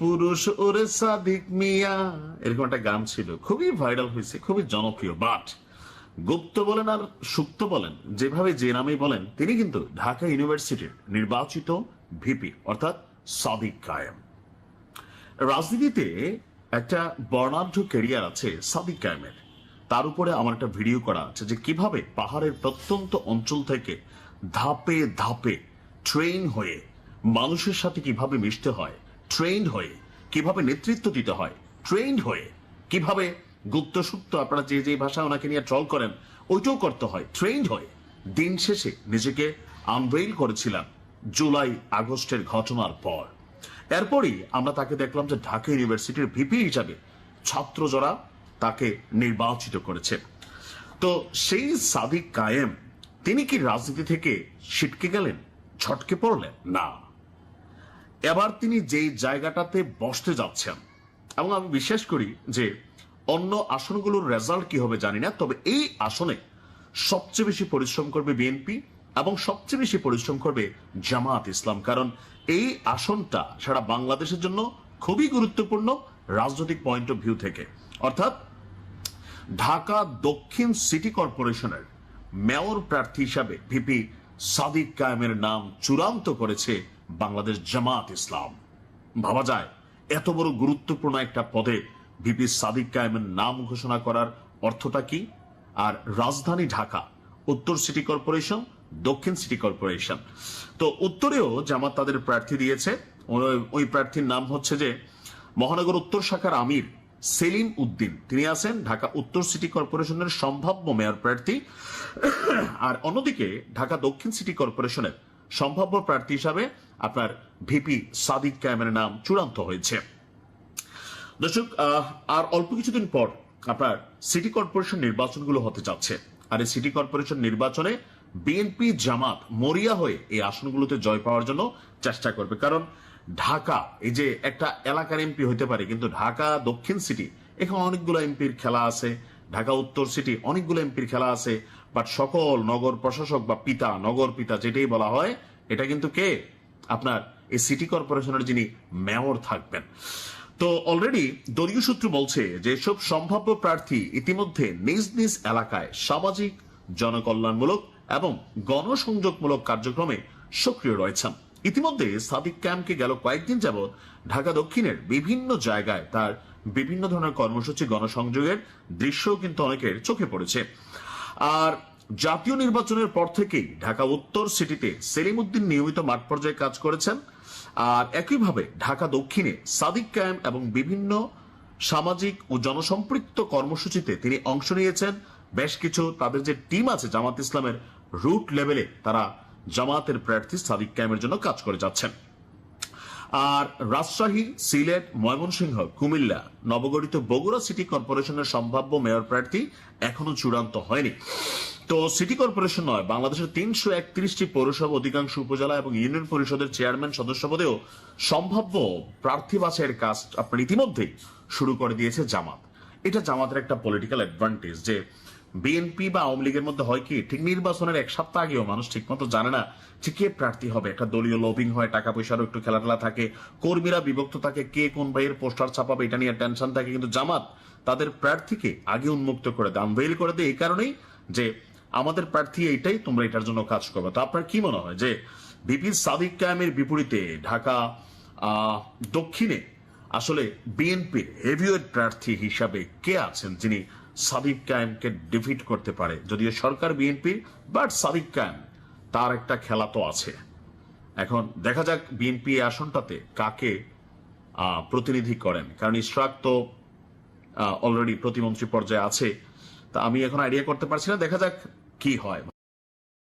পুরুষ ওরে সাদিক মিয়া, এরকম একটা গান ছিল, খুবই ভাইরাল হয়েছে, খুবই জনপ্রিয়। বাট গুপ্ত বলেন আর সুপ্ত বলেন, যেভাবে যে নামেই বলেন, তিনি কিন্তু ঢাকা ইউনিভার্সিটির নির্বাচিত ভিপি অর্থাৎ সাদিক কায়েম। রাজনীতিতে একটা বর্ণাঢ্য ক্যারিয়ার আছে সাদিক কায়েমের। তার উপরে আমার একটা ভিডিও করা আছে যে কিভাবে পাহাড়ের প্রত্যন্ত অঞ্চল থেকে ধাপে ধাপে ট্রেন হয়ে মানুষের সাথে কিভাবে মিশতে হয়, ট্রেন্ড হয়ে কিভাবে নেতৃত্ব দিতে হয়, ট্রেন্ড হয়ে কিভাবে গুপ্তসুপ্ত, আপনারা যে যে ভাষা ওনাকে নিয়ে ট্রল করেন ওইটাও করতে হয়, ট্রেন্ড হয়ে দিন শেষে নিজেকে আনভেইল করেছিলাম জুলাই আগস্টের ঘটনার পর। এরপরই আমরা তাকে দেখলাম যে ঢাকা ইউনিভার্সিটির ভিপি হিসাবে ছাত্র যারা তাকে নির্বাচিত করেছে। তো সেই সাদিক কায়েম তিনি কি রাজনীতি থেকে ছিটকে গেলেন, ছটকে পড়লেন? না, এবার তিনি যেই জায়গাটাতে বসতে যাচ্ছেন, এবং আমি বিশ্বাস করি যে অন্য আসনগুলোর রেজাল্ট কি হবে জানি না, তবে এই আসনে সবচেয়ে বেশি পরিশ্রম করবে বিএনপি এবং সবচেয়ে বেশি পরিশ্রম করবে জামাত ইসলাম। কারণ এই আসনটা সারা বাংলাদেশের জন্য খুবই গুরুত্বপূর্ণ রাজনৈতিক পয়েন্ট অফ ভিউ থেকে। অর্থাৎ ঢাকা দক্ষিণ সিটি কর্পোরেশনের মেয়র প্রার্থী হিসাবে ভিপি সাদিক কায়েমের নাম চূড়ান্ত করেছে বাংলাদেশ জামাত ইসলাম। ভাবা যায় এত বড় গুরুত্বপূর্ণ একটা পদে ভিপি সাদিক কায়েমের নাম ঘোষণা করার অর্থটা কি? আর রাজধানী ঢাকা, উত্তর সিটি কর্পোরেশন, দক্ষিণ সিটি কর্পোরেশন। তো উত্তরেও জামাত তাদের প্রার্থী দিয়েছে। ওই প্রার্থীর নাম হচ্ছে যে মহানগর উত্তর শাখার আমির সেলিম উদ্দিন, তিনি আছেন ঢাকা উত্তর সিটি কর্পোরেশনের সম্ভাব্য মেয়র প্রার্থী। আর অন্যদিকে ঢাকা দক্ষিণ সিটি কর্পোরেশনের সম্ভাব্য প্রার্থী হিসাবে আপনার ভিপি সাদিক কায়েমের নাম চূড়ান্ত হয়েছে। দর্শক, আর অল্প কিছুদিন পর আপনার সিটি কর্পোরেশন নির্বাচনগুলো হতে যাচ্ছে। আর এই সিটি কর্পোরেশন নির্বাচনে বিএনপি জামাত মরিয়া হয়ে এই আসনগুলোতে জয় পাওয়ার জন্য চেষ্টা করবে। কারণ ঢাকা এই যে একটা এলাকার এমপি হইতে পারে, কিন্তু ঢাকা দক্ষিণ সিটি এখানে অনেকগুলো এমপির খেলা আছে, ঢাকা উত্তর সিটি অনেকগুলো এমপির খেলা আছে। বাট সকল নগর প্রশাসক বা পিতা, নগর পিতা যেটাই বলা হয়, এটা কিন্তু কে? আপনার এই সিটি কর্পোরেশনের যিনি মেয়র থাকবেন। তো অলরেডি দলীয় সূত্র বলছে যে সব সম্ভাব্য প্রার্থী ইতিমধ্যে নিজ নিজ এলাকায় সামাজিক, জনকল্যাণমূলক এবং গণসংযোগমূলক কার্যক্রমে সক্রিয় রয়েছেন। ইতিমধ্যে সাদিক কায়েমকে গেল কয়েকদিন যাবৎ ঢাকা দক্ষিণের বিভিন্ন জায়গায় তার বিভিন্ন ধরনের কর্মসূচি, গণসংযোগের দৃশ্যও কিন্তু অনেকের চোখে পড়েছে। আর জাতীয় নির্বাচনের পর থেকেই ঢাকা উত্তর সিটিতে সেলিম উদ্দিন নিয়মিত মাঠ পর্যায়ে কাজ করেছেন। আর একইভাবে ঢাকা দক্ষিণে সাদিক কায়েম এবং বিভিন্ন সামাজিক ও জনসম্পৃক্ত কর্মসূচিতে তিনি অংশ নিয়েছেন। বেশ কিছু তাদের যে টিম আছে জামাত ইসলামের রুট লেভেলে, তারা জামাতের প্রার্থী সাদিক কায়েমের জন্য কাজ করে যাচ্ছেন। আর রাজশাহী, সিলেট, ময়মনসিংহ, কুমিল্লা, নবগঠিত বগুড়া সিটি কর্পোরেশনের সম্ভাব্য মেয়র প্রার্থী এখনো চূড়ান্ত হয়নি। তো সিটি কর্পোরেশন নয়, বাংলাদেশের 331টি পৌরসভা, অধিকাংশ উপজেলা এবং ইউনিয়ন পরিষদের চেয়ারম্যান সদস্য পদেও সম্ভাব্য প্রার্থী বাছাইয়ের কাজ আপনার ইতিমধ্যেই শুরু করে দিয়েছে জামাত। এটা জামাতের একটা পলিটিক্যাল অ্যাডভান্টেজ যে বিএনপি বা আওয়ামী লীগের মধ্যে হয় কি, ঠিক নির্বাচনের এক সপ্তাহ আগেও মানুষ ঠিক মতো জানে না যে কে প্রার্থী হবে। একটা দলীয় লবিং হয়, টাকা পয়সারও একটু খেলাধুলা থাকে, কর্মীরা বিভক্ত থাকে, কে কোন ভাইয়ের পোস্টার ছাপাবে এটা নিয়ে টেনশন থাকে। কিন্তু জামাত তাদের প্রার্থীকে আগে উন্মুক্ত করে দেয়, আনভেইল করে দেয় এই কারণেই যে আমাদের প্রার্থী এইটাই, তোমরা এটার জন্য কাজ করবে। তো আপনার কি মনে হয় যে ভিপি সাদিক কায়েমের বিপরীতে ঢাকা দক্ষিণে আসলে বিএনপির হেভিওয়েট প্রার্থী হিসাবে কে আছেন যিনি সাদিক কায়েমকে ডিফিট করতে পারে? যদিও সরকার বিএনপির, বাট সাদিক কায়েম তার একটা খেলা তো আছে। এখন দেখা যাক বিএনপি আসনটাতে কাকে প্রতিনিধি করেন, কারণ ইশরাক তো অলরেডি প্রতিমন্ত্রী পর্যায়ে আছে। তা আমি এখন আইডিয়া করতে পারছি না, দেখা যাক কি হয়।